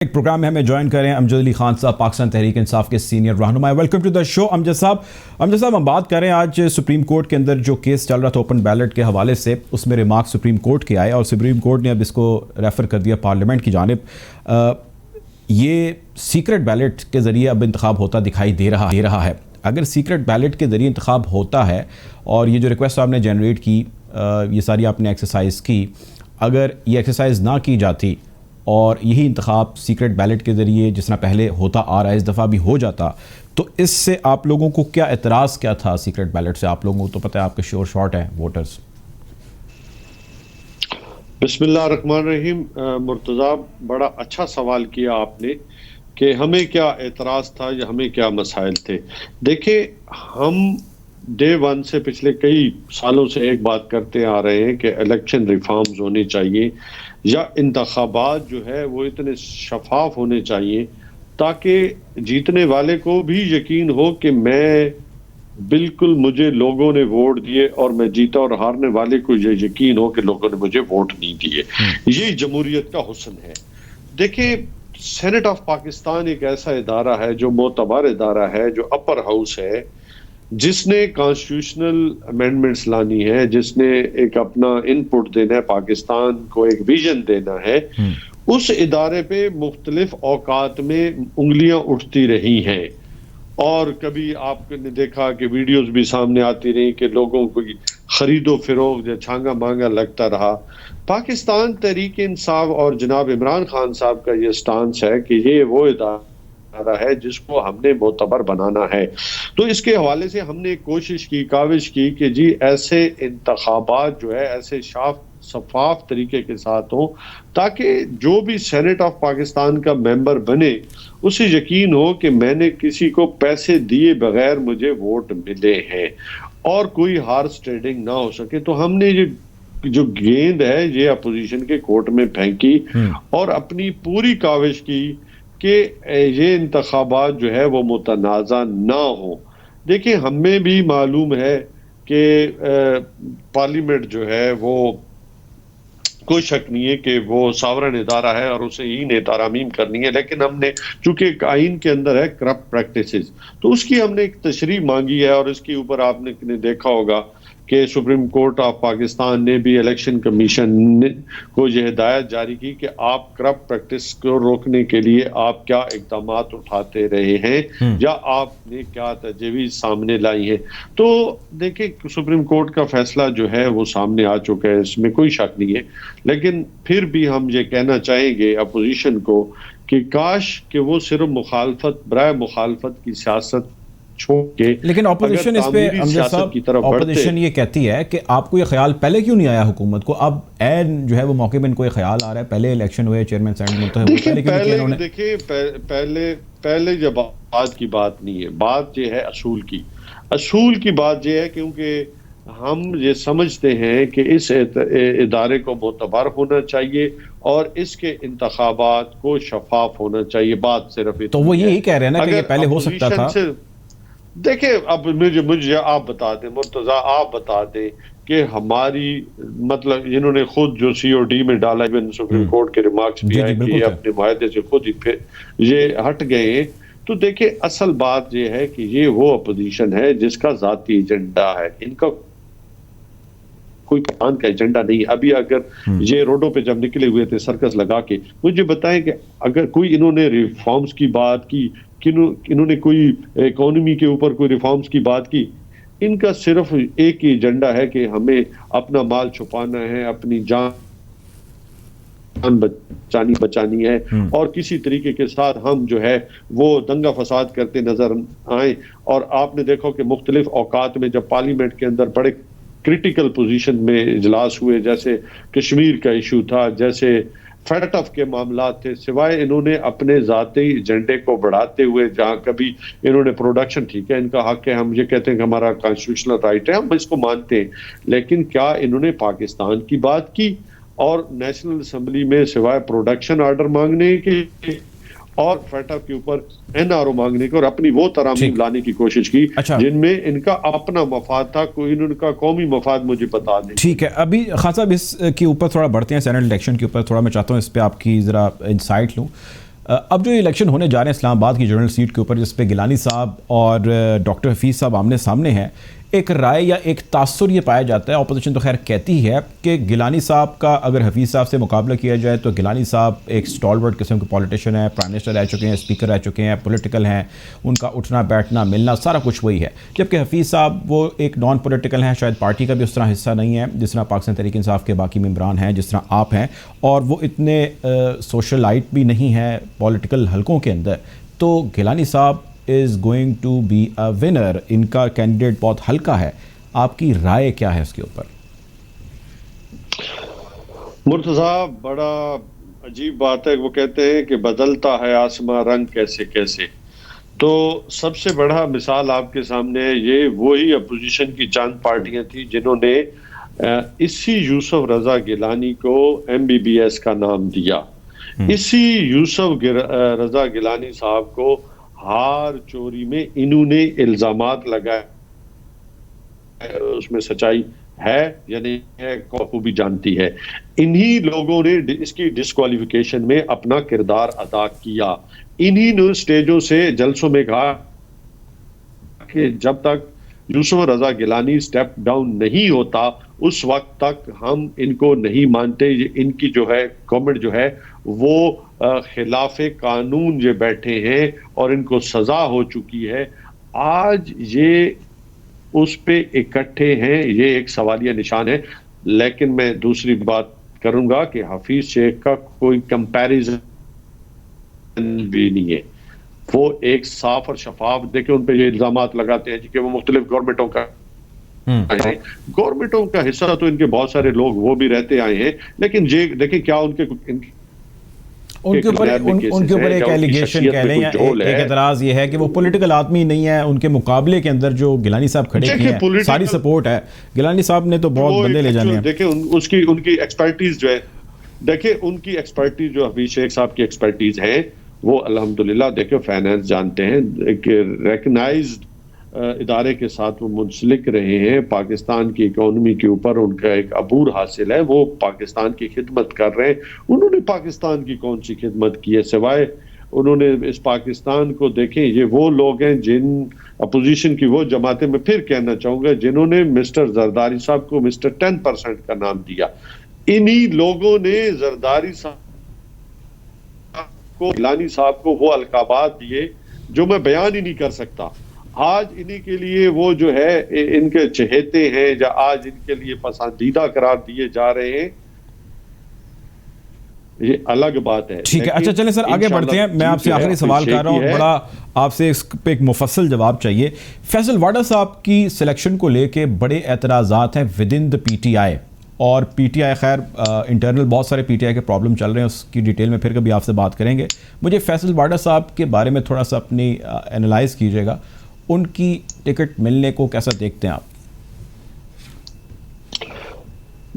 एक प्रोग्राम में हमें ज्वाइन करें अमजद अली खान साहब, पाकिस्तान तहरीक इंसाफ के सीनियर रहनुमा। Welcome to the show Amjad साहब। हम बात करें आज सुप्रीम कोर्ट के अंदर जो केस चल रहा था ओपन बैलेट के हवाले से, उसमें रिमार्क सुप्रीम कोर्ट के आए और सुप्रीम कोर्ट ने अब इसको रेफ़र कर दिया पार्लियामेंट की जानिब। ये सीक्रेट बैलेट के ज़रिए अब इंतखाब होता दिखाई दे रहा है। अगर सीक्रेट बैलेट के ज़रिए इंतखाब होता है और ये जो रिक्वेस्ट आपने जनरेट की, ये सारी आपने एक्सरसाइज की, अगर ये एक्सरसाइज ना की जाती और यही इंतखाब सीक्रेट बैलेट के ज़रिए जिस तरह पहले होता आ रहा है इस दफ़ा भी हो जाता, तो इससे आप लोगों को क्या एतराज़ क्या था सीक्रेट बैलेट से? आप लोगों को तो पता है आपके श्योर शॉर्ट हैं वोटर्स। बिस्मिल्लाहिर्रहमानिर्रहीम। मुर्तज़ा, बड़ा अच्छा सवाल किया आपने कि हमें क्या एतराज़ था या हमें क्या मसाइल थे। देखिए, हम डे वन से पिछले कई सालों से एक बात करते आ रहे हैं कि इलेक्शन रिफॉर्म्स होने चाहिए या इंतखाबात जो है वो इतने शफाफ होने चाहिए ताकि जीतने वाले को भी यकीन हो कि मैं बिल्कुल मुझे लोगों ने वोट दिए और मैं जीता, और हारने वाले को ये यकीन हो कि लोगों ने मुझे वोट नहीं दिए। ये जमहूरियत का हुस्न है। देखिए, सेनेट ऑफ पाकिस्तान एक ऐसा इदारा है जो मोतबर इदारा है, जो अपर हाउस है, जिसने कॉन्स्टिट्यूशनल अमेंडमेंट्स लानी है, जिसने एक अपना इनपुट देना है, पाकिस्तान को एक विजन देना है। उस इदारे पे मुख्तलिफ औकात में उंगलियां उठती रही हैं और कभी आपने देखा कि वीडियोस भी सामने आती रही कि लोगों को खरीदो फिरोग या छांगा मांगा लगता रहा। पाकिस्तान तहरीक इंसाफ और जनाब इमरान खान साहब का ये स्टांस है कि ये वो इदारा है जिसको हमने मोतबर बनाना है। तो इसके हवाले से हमने कोशिश की, काविश की कि जी ऐसे इंतखाबात जो है ऐसे शफाफ तरीके के साथ हो ताकि जो भी सेनेट ऑफ पाकिस्तान का मेंबर बने उसे यकीन हो कि मैंने किसी को पैसे दिए बगैर मुझे वोट मिले हैं और कोई हार्स ट्रेडिंग ना हो सके। तो हमने ये जो गेंद है ये अपोजिशन के कोर्ट में फेंकी और अपनी पूरी काविश की कि ये इंतखाबात जो है वो मुतनाज़ा ना हो। देखिए, हमें भी मालूम है कि पार्लियामेंट जो है वो कोई शक नहीं है कि वो सावरन इदारा है और उसे ही ने तारामीम करनी है, लेकिन हमने चूंकि आइन के अंदर है करप्ट प्रैक्टिसेस, तो उसकी हमने एक तशरीह मांगी है और इसके ऊपर आपने देखा होगा कि सुप्रीम कोर्ट ऑफ पाकिस्तान ने भी इलेक्शन कमीशन को यह हिदायत जारी की कि आप करप्ट प्रैक्टिस को रोकने के लिए आप क्या इक़दाम उठाते रहे हैं या आपने क्या तजवीज़ सामने लाई है। तो देखिए, सुप्रीम कोर्ट का फैसला जो है वो सामने आ चुका है, इसमें कोई शक नहीं है, लेकिन फिर भी हम ये कहना चाहेंगे अपोजिशन को कि काश कि वो सिर्फ मुखालफत बराए मुखालफत की सियासत छोड़ के, लेकिन ऑपोजिशन इस पे ऑपोजिशन ये कहती है कि आपको ये ख्याल पहले क्यों नहीं आया हुकूमत को? अब एन जो है वो मौके में इनको ये ख्याल आ रहा है, पहले इलेक्शन हुए, चेयरमैन देखिए पहले जब बात की बात नहीं है, बात ये है असूल की बात ये है, क्योंकि हम ये समझते हैं कि इस इदारे को मोतबर होना चाहिए और इसके इंतखाबात को शफाफ होना चाहिए। बात सिर्फ तो वो यही कह रहे हैं ना कि ये पहले हो सकता था। देखिए, अब मुझे आप बता दें मुर्तजा, आप बता दें कि हमारी मतलब इन्होंने खुद जो COD में डाला, इवन सुप्रीम कोर्ट के रिमार्क्स भी आए कि अपने मुआहदे से खुद ही फिर ये हट गए। तो देखिए, असल बात ये है कि ये वो अपोजिशन है जिसका जाती एजेंडा है, इनका कोई पाकिस्तान का एजेंडा नहीं। अभी अगर ये रोडों पे जब निकले हुए थे सर्कस लगा के, मुझे बताएं कि अगर कोई इन्होंने रिफॉर्म्स की बात की, इन्होंने कोई इकोनॉमी के ऊपर कोई रिफॉर्म्स की बात की, इनका सिर्फ एक ही एजेंडा है कि हमें अपना माल छुपाना है, अपनी जान बचानी है और किसी तरीके के साथ हम जो है वो दंगा फसाद करते नजर आए। और आपने देखो कि मुख्तलिफ औकात में जब पार्लियामेंट के अंदर बड़े क्रिटिकल पोजीशन में इजलास हुए, जैसे कश्मीर का इशू था, जैसे फेडटफ के मामला थे, सिवाय इन्होंने अपने जाती एजेंडे को बढ़ाते हुए, जहां कभी इन्होंने प्रोडक्शन, ठीक है इनका हक है, हम ये कहते हैं कि हमारा कॉन्स्टिट्यूशनल राइट है, हम इसको मानते हैं, लेकिन क्या इन्होंने पाकिस्तान की बात की? और नेशनल असेंबली में सिवाय प्रोडक्शन ऑर्डर मांगने के और फेडटफ के ऊपर NRO मांगने की और अपनी वो तरामीम लाने की कोशिश की जिनमें इनका अपना मफाद था, कोई इनका कौमी मफाद मुझे बता दें। ठीक है, अभी खासा अब इसके ऊपर थोड़ा बढ़ते हैं, सेनेट इलेक्शन के ऊपर थोड़ा मैं चाहता हूँ इस पर आपकी ज़रा इंसाइट लूँ। अब जो इलेक्शन होने जा रहे हैं इस्लामाबाद की जनरल सीट के ऊपर, जिस पे गिलानी साहब और डॉक्टर हफीज़ साहब आमने सामने हैं, एक राय या एक तासुर ये पाया जाता है, अपोजिशन तो खैर कहती है कि गिलानी साहब का अगर हफीज़ साहब से मुकाबला किया जाए तो गिलानी साहब एक स्टॉलवर्ड किस्म के पॉलिटिशियन है, प्राइम मिनिस्टर रह चुके हैं, स्पीकर रह चुके हैं, पॉलिटिकल हैं, उनका उठना बैठना मिलना सारा कुछ वही है। जबकि हफीज़ साहब वो एक नॉन पॉलिटिकल हैं, शायद पार्टी का भी उस तरह हिस्सा नहीं है जिस तरह पाकिस्तान तहरीक इंसाफ के बाकी मेंबरान हैं, जिस तरह आप हैं, और वो इतने सोशलाइट भी नहीं है पॉलिटिकल हलकों के अंदर। तो गिलानी साहब is going to be a winner, इनका कैंडिडेट बहुत हल्का है, आपकी राय क्या है इसके ऊपर? मुर्तज़ा, बड़ा अजीब बात है, वो कहते हैं कि बदलता है आसमां रंग कैसे कैसे। तो सबसे बड़ा मिसाल आपके सामने है, ये वही अपोजिशन की चंद पार्टियां थी जिन्होंने इसी यूसुफ रजा गिलानी को MBBS का नाम दिया। इसी यूसुफ रजा गिलानी साहब को हार चोरी में इन्होंने इल्जामात लगाए, उसमें सच्चाई है या नहीं है कौन भी जानती है। इन्हीं लोगों ने इसकी डिस्क्वालिफिकेशन में अपना किरदार अदा किया। इन्हीं ने स्टेजों से जलसों में कहा कि जब तक यूसुफ रजा गिलानी स्टेप डाउन नहीं होता उस वक्त तक हम इनको नहीं मानते। इनकी जो है गवर्नमेंट जो है वो खिलाफे कानून ये बैठे हैं और इनको सजा हो चुकी है। आज ये उस पे इकट्ठे हैं, ये एक सवालिया निशान है। लेकिन मैं दूसरी बात करूंगा कि हफीज शेख का कोई कंपैरिजन भी नहीं है। वो एक साफ और शफाफ, देखिए उन पे ये इल्जामात लगाते हैं कि वो मुख्तलिफ गवर्नमेंटों का गवर्नमेंटों का हिस्सा, तो इनके बहुत सारे लोग वो भी रहते आए हैं। लेकिन ये देखिए क्या उनके ऊपर एक एलिगेशन कह लें या एक एतराज ये है कि वो पॉलिटिकल आदमी नहीं है। उनके मुकाबले के अंदर जो गिलानी साहब खड़े किए हैं सारी सपोर्ट है, गिलानी साहब ने तो बहुत बंदे ले जाने हैं। देखिए उनकी एक्सपर्टीज जो है, देखिए उनकी एक्सपर्टीज जो हफीज शेख साहब की एक्सपर्टीज है वो अल्हम्दुलिल्लाह देखिए फाइनेंस जानते हैं, एक रिकग्नाइज्ड इदारे के साथ वो मुंसलिक रहे हैं। पाकिस्तान की इकोनॉमी के ऊपर उनका एक अबूर हासिल है, वो पाकिस्तान की खिदमत कर रहे हैं। उन्होंने पाकिस्तान की कौन सी खिदमत की है सिवाय उन्होंने इस पाकिस्तान को, देखें ये वो लोग हैं जिन अपोजिशन की वो जमातें, मैं फिर कहना चाहूंगा, जिन्होंने मिस्टर जरदारी साहब को मिस्टर 10% का नाम दिया। इन्हीं लोगों ने जरदारी साहब को, गिलानी साहब को वो अलकाबात दिए जो मैं बयान ही नहीं कर सकता। आज इन्हीं के लिए वो जो है इनके चहेते हैं या आज इनके लिए पसंदीदा करार दिए जा रहे हैं, ये अलग बात है। ठीक है, अच्छा चलें सर आगे बढ़ते हैं। मैं आपसे आखिरी सवाल कर रहा हूँ, बड़ा आपसे इस पे एक मुफस्सल जवाब चाहिए। फैसल वाडा साहब की सिलेक्शन को लेके बड़े एतराज़ात हैं विद इन द PTI, और PTI खैर इंटरनल बहुत सारे PTI के प्रॉब्लम चल रहे हैं, उसकी डिटेल में फिर कभी आपसे बात करेंगे। मुझे फैसल वाडा साहब के बारे में थोड़ा सा अपनी एनालाइज कीजिएगा, उनकी टिकट मिलने को कैसा देखते हैं आप?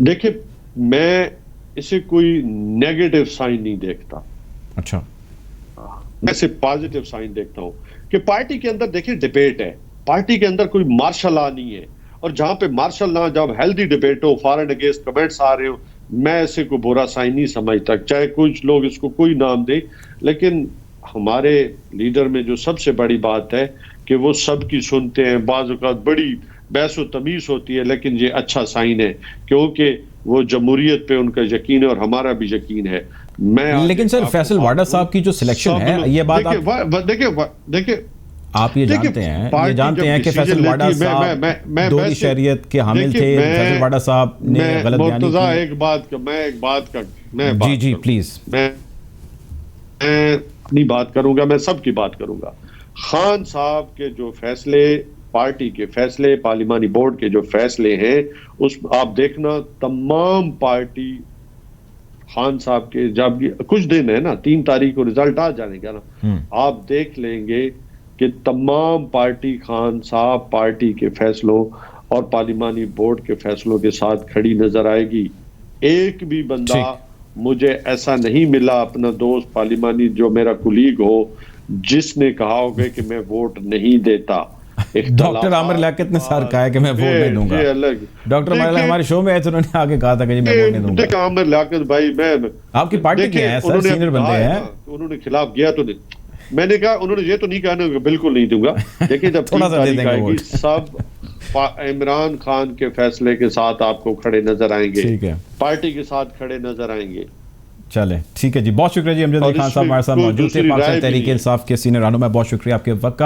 देखिए मैं इसे कोई नेगेटिव साइन नहीं देखता। अच्छा, मैं सिर्फ पॉजिटिव साइन देखता हूं कि पार्टी के अंदर देखिए डिबेट है, पार्टी के अंदर कोई मार्शल लॉ नहीं है, और जहां पे मार्शल लॉ, जब हेल्दी डिबेट हो, फॉर एंड अगेंस्ट कमेंट्स आ रहे हो, मैं ऐसे को बुरा साइन नहीं समझता, चाहे कुछ लोग इसको कोई नाम दे। लेकिन हमारे लीडर में जो सबसे बड़ी बात है कि वो सबकी सुनते हैं, बाज़ औक़ात बड़ी बहस व तमीज़ होती है, लेकिन ये अच्छा साइन है क्योंकि वो जमहूरियत पे उनका यकीन है और हमारा भी यकीन है। मैं लेकिन सर फैसल वाडा साहब की जो सिलेक्शन है, ये बात देखिए आप ये जानते हैं कि फैसल वाडा साहब दोहरी शरीयत के हामिल थे। फैसल वाडा साहब ने गलत बयानी की। जी प्लीज, मैं अपनी बात करूंगा, मैं सबकी बात करूंगा। खान साहब के जो फैसले, पार्टी के फैसले, पार्लिमानी बोर्ड के जो फैसले हैं, उस आप देखना तमाम पार्टी खान साहब के, जब कुछ दिन है ना, 3 तारीख को रिजल्ट आ जाने का ना, आप देख लेंगे कि तमाम पार्टी खान साहब पार्टी के फैसलों और पार्लिमानी बोर्ड के फैसलों के साथ खड़ी नजर आएगी। एक भी बंदा मुझे ऐसा नहीं मिला, अपना दोस्त पार्लिमानी जो मेरा कुलीग हो, जिसने कहा होगा कि मैं वोट नहीं देता। डॉक्टर आमिर लियाकत ने सर कहा है कि मैं वोट नहीं दूंगा। ये अलग डॉक्टर आमिर देखिए- हमारे शो में आए थे, उन्होंने आगे कहा था कि जी मैं वोट नहीं दूंगा। देखिए आमिर लियाकत भाई, मैं आपकी पार्टी के देखिए, हैं सर, उन्होंने सीनियर बंदे कहा है हैं। ना, उन्होंने खिलाफ किया तो नहीं, मैंने कहा उन्होंने ये तो नहीं कहना कि बिल्कुल नहीं दूंगा। देखिए जब थोड़ा 3 सा दे तारीख देंगे आएगी वोट। सब इमरान खान के फैसले के साथ आपको खड़े नजर आएंगे, ठीक है, पार्टी के साथ खड़े नजर आएंगे। चले ठीक है जी, बहुत शुक्रिया जी। अमजद अली और खान साहब इसमें हमारे साथ कोई मौजूद थे, दूसरी पाकिस्तान राय भी तहरीक नहीं है। इंसाफ के सीनियर रहनुमा, बहुत शुक्रिया आपके वक्त का।